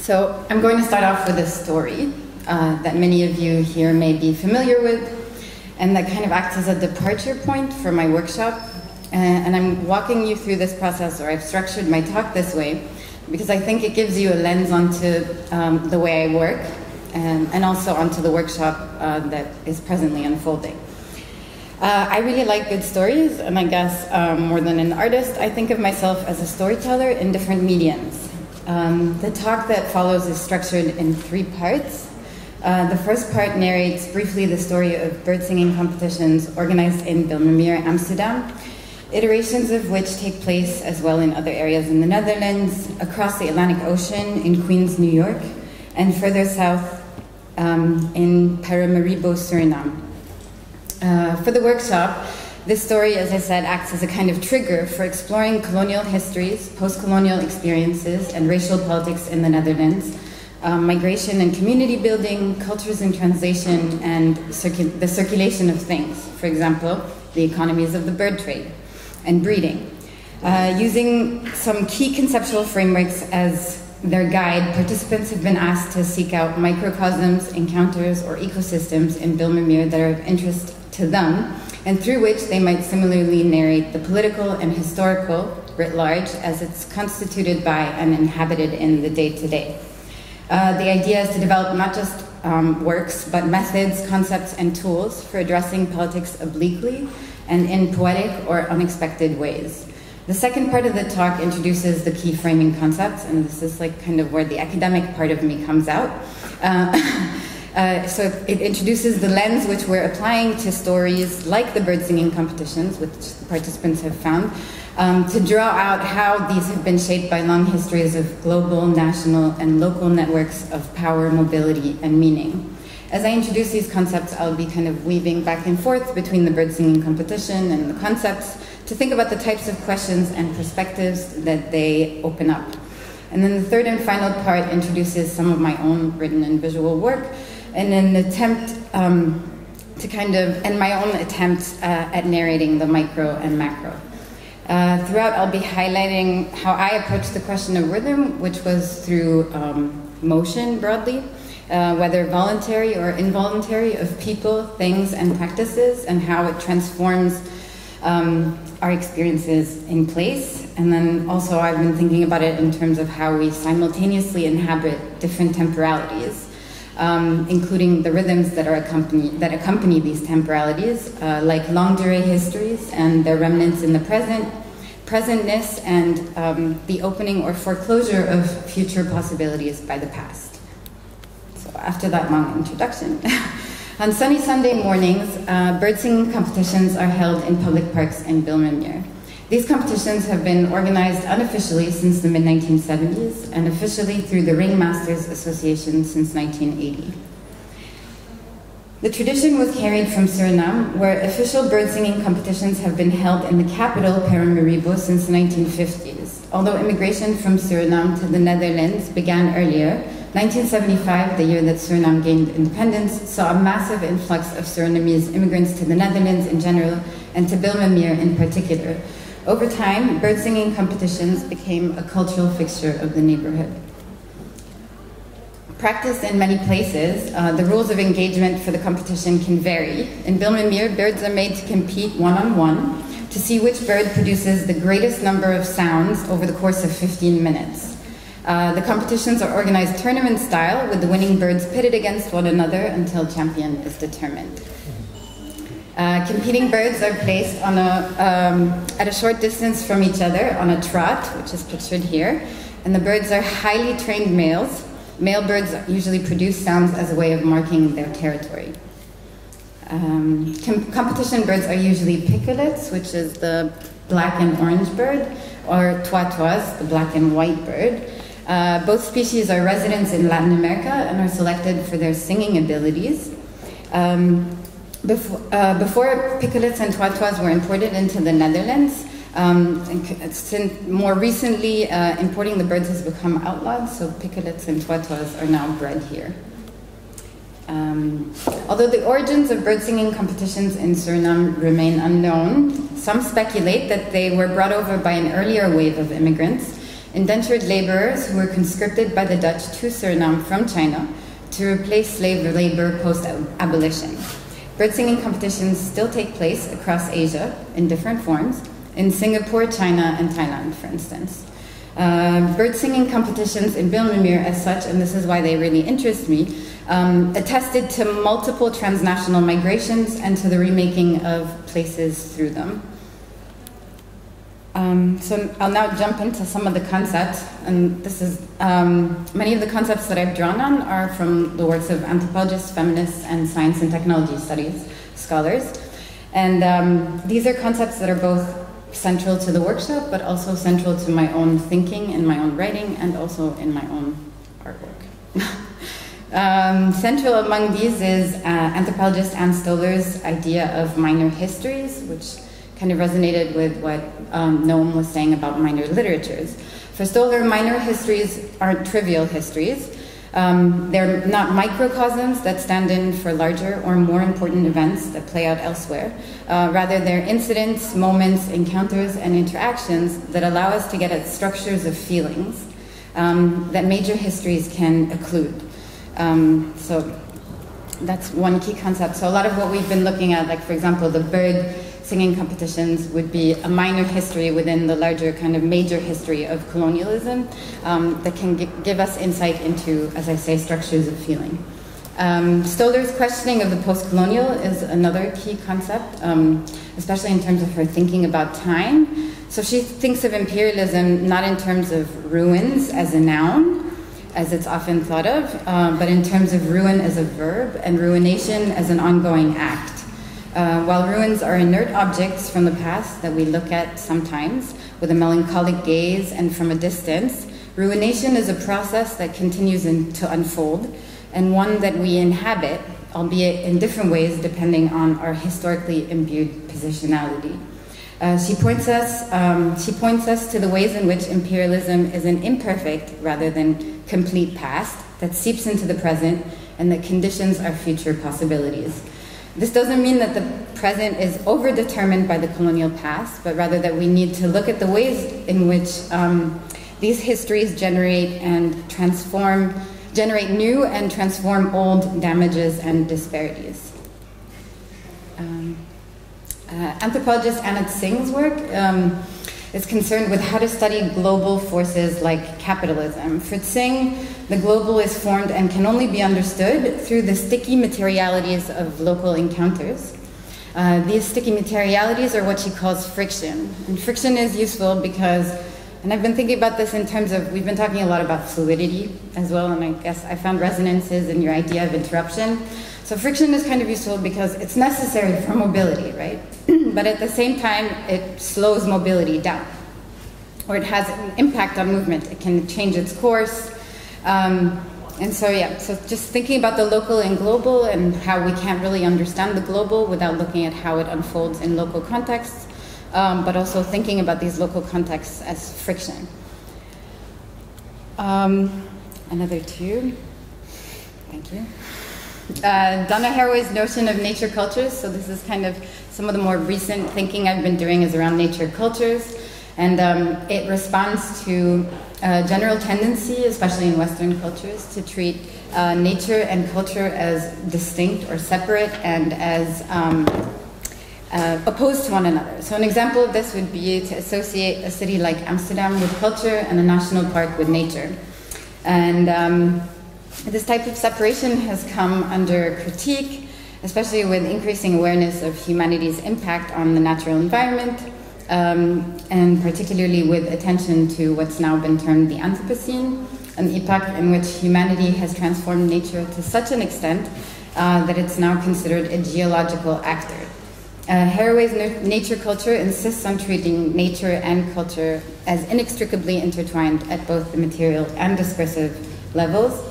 So I'm going to start off with a story that many of you here may be familiar with, and that kind of acts as a departure point for my workshop. And I'm walking you through this process, or I've structured my talk this way, because I think it gives you a lens onto the way I work, and also onto the workshop that is presently unfolding. I really like good stories, and I guess more than an artist, I think of myself as a storyteller in different mediums. The talk that follows is structured in 3 parts. The first part narrates briefly the story of bird singing competitions organized in Bijlmermeer, Amsterdam, iterations of which take place as well in other areas in the Netherlands, across the Atlantic Ocean in Queens, New York, and further south in Paramaribo, Suriname. For the workshop, this story, as I said, acts as a kind of trigger for exploring colonial histories, post-colonial experiences, and racial politics in the Netherlands, migration and community building, cultures in translation, and the circulation of things, for example, the economies of the bird trade and breeding. Using some key conceptual frameworks as their guide, participants have been asked to seek out microcosms, encounters, or ecosystems in Bijlmermeer that are of interest to them, and through which they might similarly narrate the political and historical writ large as it's constituted by and inhabited in the day-to-day. The idea is to develop not just works, but methods, concepts, and tools for addressing politics obliquely and in poetic or unexpected ways. The second part of the talk introduces the key framing concepts, and this is like kind of where the academic part of me comes out. So it introduces the lens which we're applying to stories like the bird singing competitions, which the participants have found, to draw out how these have been shaped by long histories of global, national, and local networks of power, mobility, and meaning. As I introduce these concepts, I'll be kind of weaving back and forth between the bird singing competition and the concepts to think about the types of questions and perspectives that they open up. And then the third and final part introduces some of my own written and visual work, in an attempt my own attempt at narrating the micro and macro. Throughout, I'll be highlighting how I approach the question of rhythm, which was through motion broadly, whether voluntary or involuntary, of people, things, and practices, and how it transforms our experiences in place. And then also I've been thinking about it in terms of how we simultaneously inhabit different temporalities, including the rhythms that accompany these temporalities, like longue durée histories and their remnants in the presentness, and the opening or foreclosure of future possibilities by the past. So after that long introduction, on sunny Sunday mornings, bird singing competitions are held in public parks in Bijlmermeer. These competitions have been organized unofficially since the mid-1970s and officially through the Ringmasters Association since 1980. The tradition was carried from Suriname, where official bird singing competitions have been held in the capital, Paramaribo, since the 1950s. Although immigration from Suriname to the Netherlands began earlier, 1975, the year that Suriname gained independence, saw a massive influx of Surinamese immigrants to the Netherlands in general and to Bijlmermeer in particular. Over time, bird singing competitions became a cultural fixture of the neighborhood. Practiced in many places, the rules of engagement for the competition can vary. In Bijlmermeer, birds are made to compete one-on-one to see which bird produces the greatest number of sounds over the course of 15 minutes. The competitions are organized tournament style, with the winning birds pitted against one another until champion is determined. Competing birds are placed on at a short distance from each other on a trot, which is pictured here, and the birds are highly trained males. Male birds usually produce sounds as a way of marking their territory. Competition birds are usually picolets, which is the black and orange bird, or toitois, the black and white bird. Both species are residents in Latin America and are selected for their singing abilities. Before picolets and toitois were imported into the Netherlands, more recently, importing the birds has become outlawed, so picolets and toitois are now bred here. Although the origins of bird singing competitions in Suriname remain unknown, some speculate that they were brought over by an earlier wave of immigrants indentured laborers who were conscripted by the Dutch to Suriname from China to replace slave labor post-abolition. Bird singing competitions still take place across Asia in different forms, in Singapore, China, and Thailand, for instance. Bird singing competitions in Bijlmermeer as such, and this is why they really interest me, attested to multiple transnational migrations and to the remaking of places through them. So I'll now jump into some of the concepts, and this is, many of the concepts that I've drawn on are from the works of anthropologists, feminists, and science and technology studies scholars. And these are concepts that are both central to the workshop, but also central to my own thinking and my own writing, and also in my own artwork. Central among these is anthropologist Anne Stoller's idea of minor histories, which kind of resonated with what Noam was saying about minor literatures. For Stoller, minor histories aren't trivial histories. They're not microcosms that stand in for larger or more important events that play out elsewhere. Rather, they're incidents, moments, encounters, and interactions that allow us to get at structures of feelings that major histories can occlude. So that's one key concept. So a lot of what we've been looking at, like for example, the bird singing competitions would be a minor history within the larger kind of major history of colonialism that can give us insight into, as I say, structures of feeling. Stoller's questioning of the post-colonial is another key concept, especially in terms of her thinking about time. So she thinks of imperialism not in terms of ruins as a noun, as it's often thought of, but in terms of ruin as a verb and ruination as an ongoing act. While ruins are inert objects from the past that we look at sometimes with a melancholic gaze and from a distance, ruination is a process that continues to unfold, and one that we inhabit, albeit in different ways depending on our historically imbued positionality. She points us to the ways in which imperialism is an imperfect rather than complete past that seeps into the present and that conditions our future possibilities. This doesn't mean that the present is overdetermined by the colonial past, but rather that we need to look at the ways in which these histories generate new and transform old damages and disparities. Anthropologist Anna Tsing's work is concerned with how to study global forces like capitalism. For Tsing, the global is formed and can only be understood through the sticky materialities of local encounters. These sticky materialities are what she calls friction. And friction is useful because, and I've been thinking about this in terms of, we've been talking a lot about fluidity as well, and I guess I found resonances in your idea of interruption. So friction is kind of useful because it's necessary for mobility, right? But at the same time, it slows mobility down, or it has an impact on movement. It can change its course. And so, yeah, so just thinking about the local and global and how we can't really understand the global without looking at how it unfolds in local contexts, but also thinking about these local contexts as friction. Another two. Thank you. Donna Haraway's notion of nature cultures. So this is kind of some of the more recent thinking I've been doing is around nature cultures. And it responds to a general tendency, especially in Western cultures, to treat nature and culture as distinct or separate and as opposed to one another. So an example of this would be to associate a city like Amsterdam with culture and a national park with nature. And this type of separation has come under critique, especially with increasing awareness of humanity's impact on the natural environment, and particularly with attention to what's now been termed the Anthropocene, an epoch in which humanity has transformed nature to such an extent that it's now considered a geological actor. Haraway's nature culture insists on treating nature and culture as inextricably intertwined at both the material and discursive levels.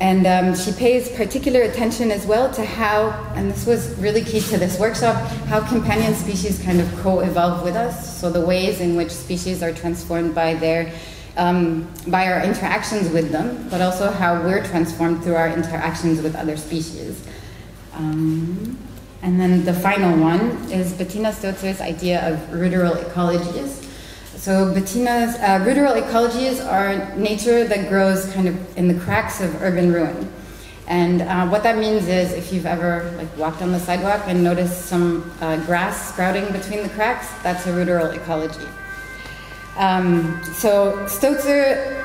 And she pays particular attention as well to how, and this was really key to this workshop, how companion species kind of co-evolve with us. So the ways in which species are transformed by by our interactions with them, but also how we're transformed through our interactions with other species. And then the final one is Bettina Stotzer's idea of ruderal ecologies. So Bettina's ruderal ecologies are nature that grows kind of in the cracks of urban ruin. And what that means is if you've ever walked on the sidewalk and noticed some grass sprouting between the cracks, that's a ruderal ecology. So Stotzer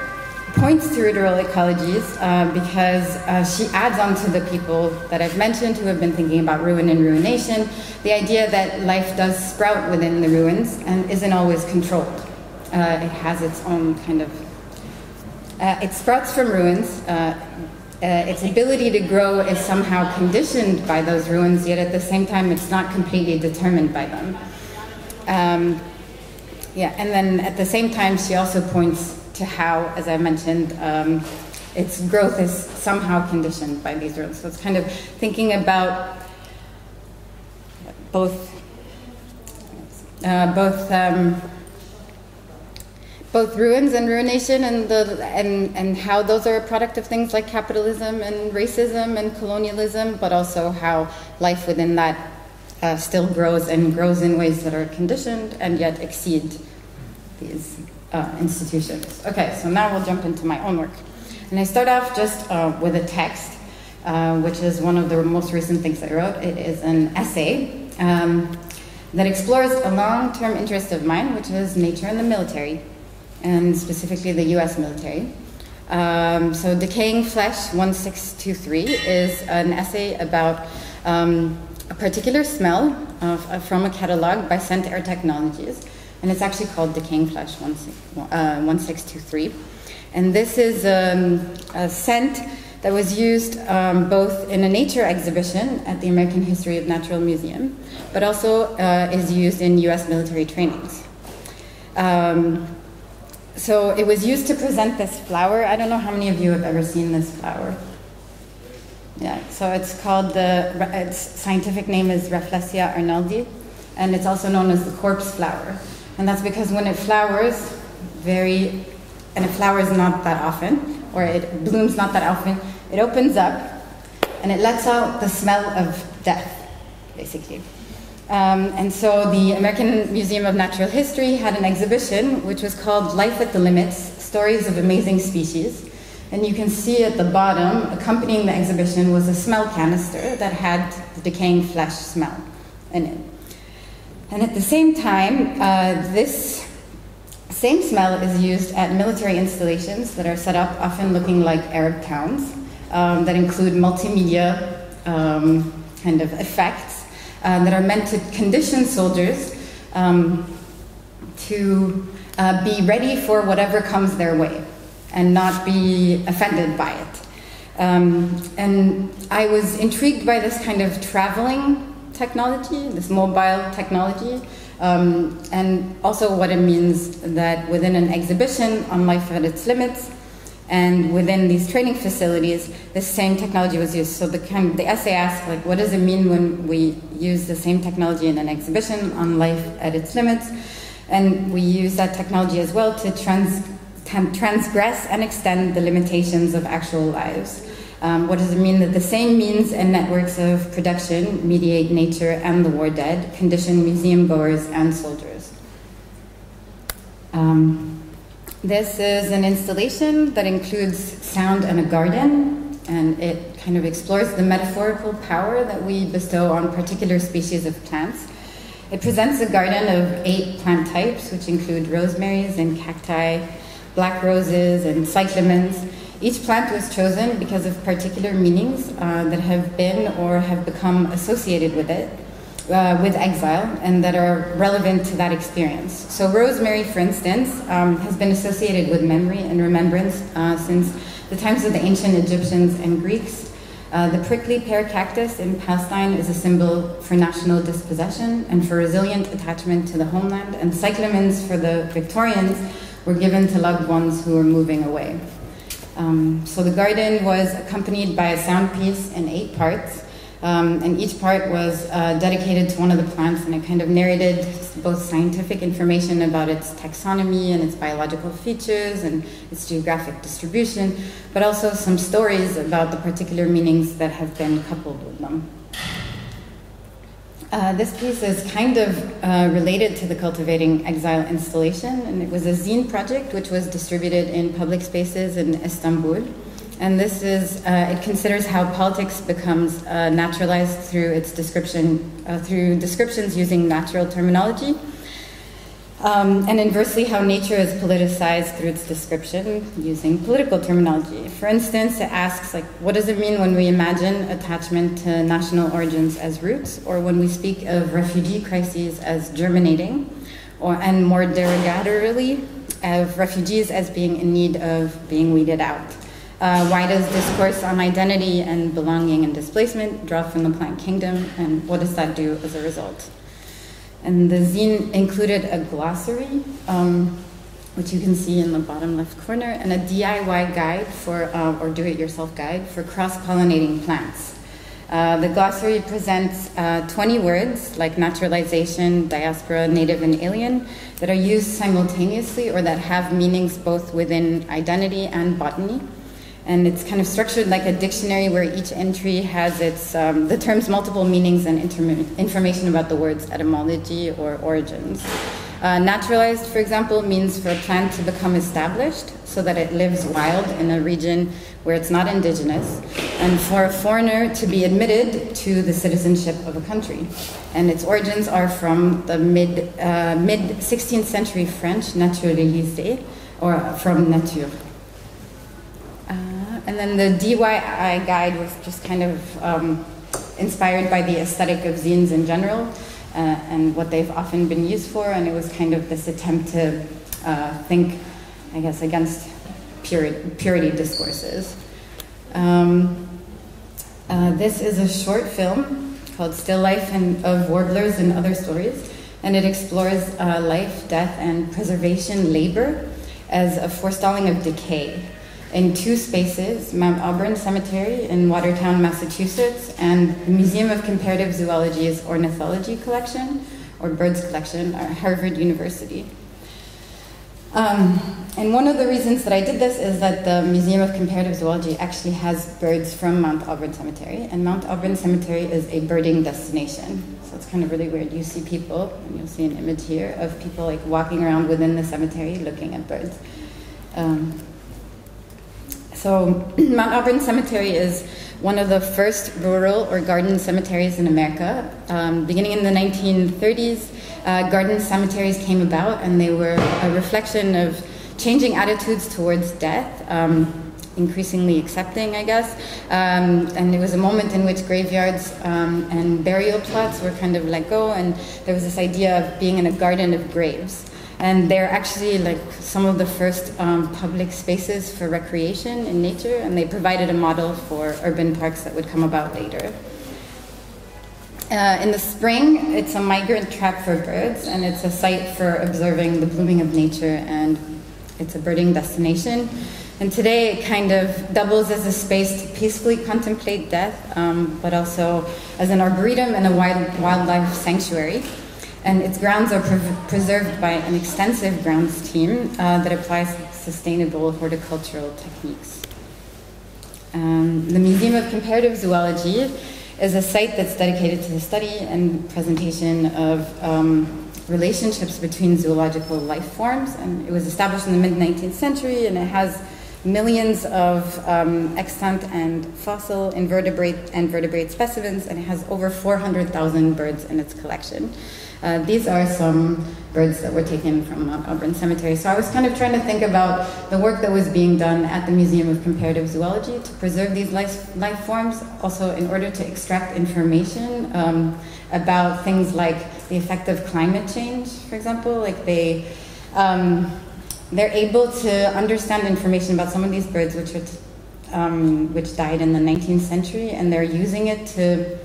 points to ruderal ecologies because she adds on to the people that I've mentioned who have been thinking about ruin and ruination, the idea that life does sprout within the ruins and isn't always controlled. It has its own kind of, it sprouts from ruins. Its ability to grow is somehow conditioned by those ruins, yet at the same time it's not completely determined by them. Yeah, and then at the same time she also points to how, as I mentioned, its growth is somehow conditioned by these ruins. So it's kind of thinking about both ruins and ruination, and how those are a product of things like capitalism and racism and colonialism, but also how life within that still grows and grows in ways that are conditioned and yet exceed these institutions. Okay, so now we'll jump into my own work. And I start off just with a text, which is one of the most recent things I wrote. It is an essay that explores a long-term interest of mine, which is nature and the military, and specifically the US military. So Decaying Flesh 1623 is an essay about a particular smell from a catalog by Scent Air Technologies, and it's actually called Decaying Flesh 1623. And this is a scent that was used both in a nature exhibition at the American History of Natural Museum, but also is used in US military trainings. So it was used to present this flower. I don't know how many of you have ever seen this flower. Yeah, so it's called, its scientific name is Rafflesia arnoldi, and it's also known as the corpse flower. And that's because when it flowers, and it flowers not that often, or it blooms not that often, it opens up and it lets out the smell of death, basically. And so the American Museum of Natural History had an exhibition which was called Life at the Limits, Stories of Amazing Species. And you can see at the bottom, accompanying the exhibition was a smell canister that had the decaying flesh smell in it. And at the same time, this same smell is used at military installations that are set up, often looking like Arab towns, that include multimedia kind of effects that are meant to condition soldiers to be ready for whatever comes their way and not be offended by it. And I was intrigued by this kind of traveling technology, this mobile technology, and also what it means that within an exhibition on Life at its Limits and within these training facilities, this same technology was used. So the essay asks, like, what does it mean when we use the same technology in an exhibition on Life at its Limits? And we use that technology as well to transgress and extend the limitations of actual lives. What does it mean that the same means and networks of production mediate nature and the war dead, condition museum goers and soldiers? This is an installation that includes sound and a garden, and it kind of explores the metaphorical power that we bestow on particular species of plants. It presents a garden of 8 plant types, which include rosemaries and cacti, black roses and cyclamens. Each plant was chosen because of particular meanings that have been or have become associated with it, with exile, and that are relevant to that experience. So rosemary, for instance, has been associated with memory and remembrance since the times of the ancient Egyptians and Greeks. The prickly pear cactus in Palestine is a symbol for national dispossession and for resilient attachment to the homeland, and cyclamens for the Victorians were given to loved ones who were moving away. So the garden was accompanied by a sound piece in 8 parts, and each part was dedicated to one of the plants, and it kind of narrated both scientific information about its taxonomy and its biological features and its geographic distribution, but also some stories about the particular meanings that have been coupled with them. This piece is kind of related to the Cultivating Exile installation, and it was a zine project which was distributed in public spaces in Istanbul. And this is, it considers how politics becomes naturalized through its description, through descriptions using natural terminology, and inversely how nature is politicized through its description using political terminology. For instance, it asks, like, what does it mean when we imagine attachment to national origins as roots, or when we speak of refugee crises as germinating, and more derogatorily, of refugees as being in need of being weeded out? Why does discourse on identity and belonging and displacement draw from the plant kingdom, and what does that do as a result? And the zine included a glossary, which you can see in the bottom left corner, and a DIY guide for, or do-it-yourself guide for cross-pollinating plants. The glossary presents 20 words like naturalization, diaspora, native, and alien that are used simultaneously or that have meanings both within identity and botany. And it's kind of structured like a dictionary where each entry has its, the term's multiple meanings and information about the word's etymology or origins. Naturalized, for example, means for a plant to become established so that it lives wild in a region where it's not indigenous, and for a foreigner to be admitted to the citizenship of a country. And its origins are from the mid-16th century French, naturalisé, or from nature. And then the DIY guide was just kind of inspired by the aesthetic of zines in general and what they've often been used for, and it was kind of this attempt to think, I guess, against purity discourses. This is a short film called Still Life of Warblers and Other Stories, and it explores life, death, and preservation labor as a forestalling of decay in two spaces, Mount Auburn Cemetery in Watertown, Massachusetts, and the Museum of Comparative Zoology's Ornithology Collection, or Birds Collection, at Harvard University. And one of the reasons that I did this is that the Museum of Comparative Zoology actually has birds from Mount Auburn Cemetery, and Mount Auburn Cemetery is a birding destination. So it's kind of really weird. You see people, and you'll see an image here of people like walking around within the cemetery looking at birds. So Mount Auburn Cemetery is one of the first rural or garden cemeteries in America. Beginning in the 1930s, garden cemeteries came about, and they were a reflection of changing attitudes towards death, increasingly accepting, I guess. And it was a moment in which graveyards and burial plots were kind of let go, and there was this idea of being in a garden of graves. And they're actually like some of the first public spaces for recreation in nature, and they provided a model for urban parks that would come about later. In the spring, it's a migrant trap for birds, and it's a site for observing the blooming of nature, and it's a birding destination. And today it kind of doubles as a space to peacefully contemplate death, but also as an arboretum and a wildlife sanctuary. And its grounds are preserved by an extensive grounds team that applies sustainable horticultural techniques. The Museum of Comparative Zoology is a site that's dedicated to the study and presentation of relationships between zoological life forms. And it was established in the mid-19th century, and it has millions of extant and fossil invertebrate and vertebrate specimens, and it has over 400,000 birds in its collection. These are some birds that were taken from Mount Auburn Cemetery. So I was kind of trying to think about the work that was being done at the Museum of Comparative Zoology to preserve these life forms, also in order to extract information about things like the effect of climate change, for example. Like they're able to understand information about some of these birds which died in the 19th century, and they're using it to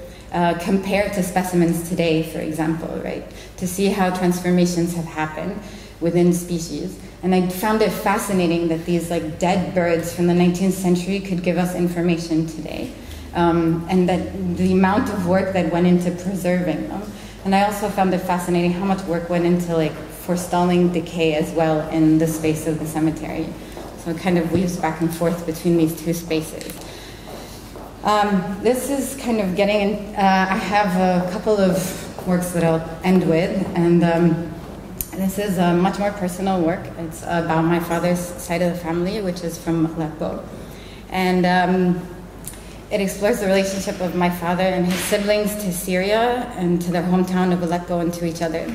compare to specimens today, for example, right? To see how transformations have happened within species. And I found it fascinating that these like dead birds from the 19th century could give us information today. And that the amount of work that went into preserving them. And I also found it fascinating how much work went into like forestalling decay as well in the space of the cemetery. So it kind of weaves back and forth between these two spaces. This is kind of getting in, I have a couple of works that I'll end with. And this is a much more personal work. It's about my father's side of the family, which is from Aleppo. And it explores the relationship of my father and his siblings to Syria and to their hometown of Aleppo and to each other.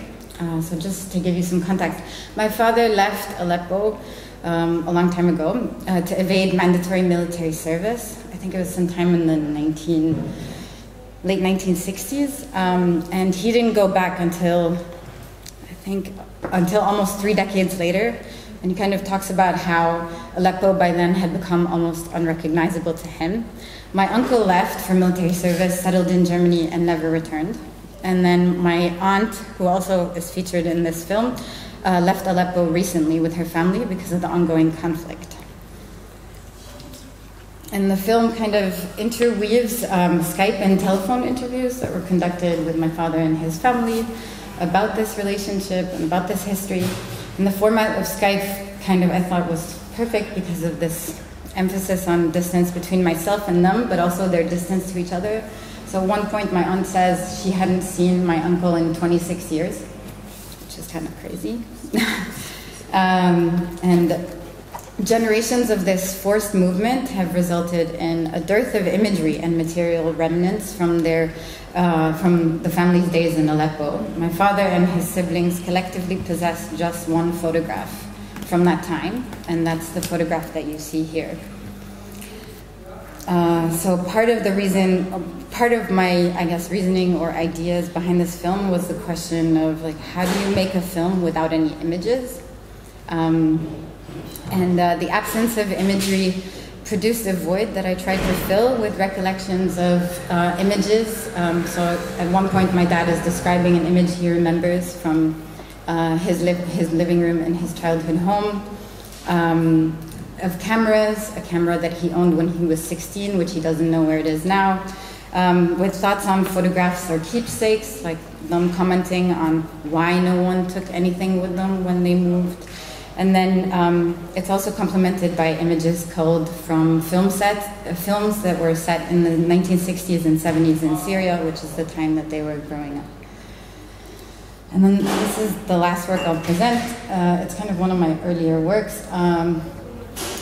So just to give you some context, my father left Aleppo a long time ago to evade mandatory military service. I think it was sometime in the late 1960s. And he didn't go back until almost 3 decades later. And he kind of talks about how Aleppo by then had become almost unrecognizable to him. My uncle left for military service, settled in Germany, and never returned. And then my aunt, who also is featured in this film, left Aleppo recently with her family because of the ongoing conflict. And the film kind of interweaves Skype and telephone interviews that were conducted with my father and his family about this relationship and about this history. And the format of Skype kind of, I thought, was perfect because of this emphasis on distance between myself and them, but also their distance to each other. So at one point, my aunt says she hadn't seen my uncle in 26 years, which is kind of crazy. And generations of this forced movement have resulted in a dearth of imagery and material remnants from the family's days in Aleppo. My father and his siblings collectively possess just one photograph from that time, and that's the photograph that you see here. So part of my, I guess, reasoning or ideas behind this film was the question of, like, how do you make a film without any images? The absence of imagery produced a void that I tried to fill with recollections of images. So at one point, my dad is describing an image he remembers from his living room in his childhood home, of cameras, a camera that he owned when he was 16, which he doesn't know where it is now, with thoughts on photographs or keepsakes, like them commenting on why no one took anything with them when they moved. And then it's also complemented by images culled from films that were set in the 1960s and 70s in Syria, which is the time that they were growing up. And then this is the last work I'll present. It's kind of one of my earlier works.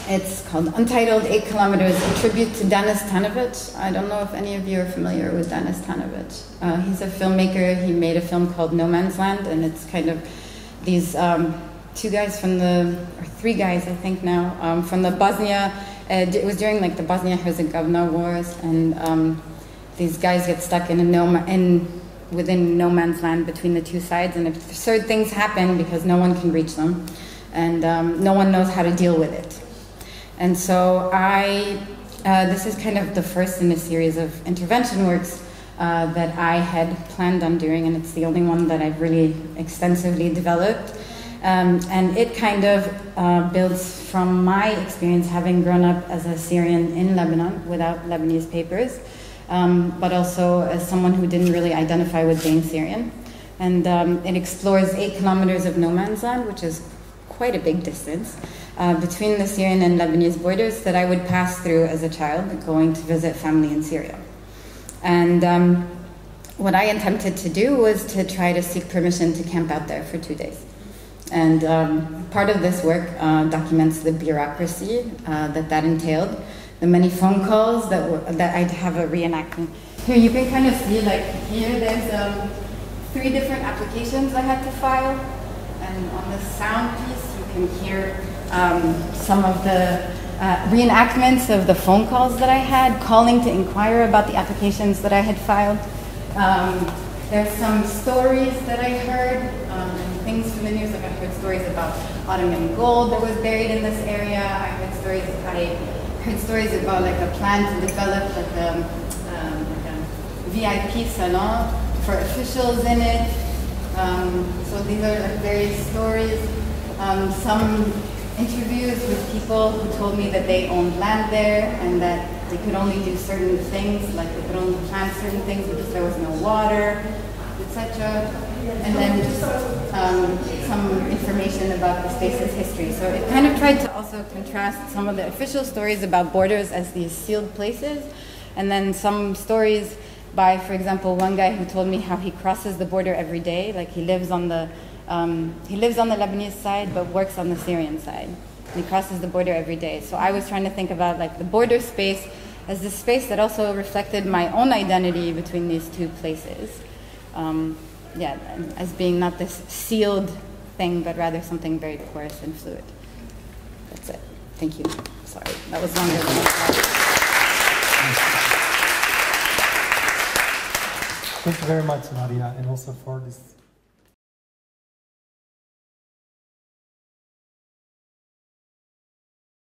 It's called Untitled 8 Kilometers, a tribute to Denis Tanovich. I don't know if any of you are familiar with Denis Tanovich. He's a filmmaker. He made a film called No Man's Land, and it's kind of these 2 guys or 3 guys, I think now, from the Bosnia. It was during like the Bosnia-Herzegovina wars, and these guys get stuck within no man's land between the 2 sides, and absurd things happen because no one can reach them, and no one knows how to deal with it. And so this is kind of the first in a series of intervention works that I had planned on doing, and it's the only one that I've really extensively developed. And it kind of builds from my experience having grown up as a Syrian in Lebanon without Lebanese papers, but also as someone who didn't really identify with being Syrian. And it explores 8 kilometers of no man's land, which is quite a big distance, between the Syrian and Lebanese borders that I would pass through as a child going to visit family in Syria. And what I attempted to do was to try to seek permission to camp out there for 2 days. And part of this work documents the bureaucracy that entailed, the many phone calls that I'd have a reenactment. Here you can kind of see, like, here there's 3 different applications I had to file. And on the sound piece, you can hear some of the reenactments of the phone calls that I had, calling to inquire about the applications that I had filed. There's some stories that I heard, things from the news. Like I heard stories about Ottoman gold that was buried in this area. I heard stories about like a plan to develop like a VIP salon for officials in it. So these are like various stories. Some interviews with people who told me that they owned land there and that they could only do certain things, like they could only plant certain things because there was no water, etc. And then just some information about the space's history. So it kind of tried to also contrast some of the official stories about borders as these sealed places, and then some stories by, for example, one guy who told me how he crosses the border every day. Like he lives on the Lebanese side but works on the Syrian side. And he crosses the border every day. So I was trying to think about like the border space as this space that also reflected my own identity between these two places. As being not this sealed thing, but rather something very porous and fluid. That's it. Thank you. Sorry, that was longer than I thought. Thank you very much, Nadia, and also for this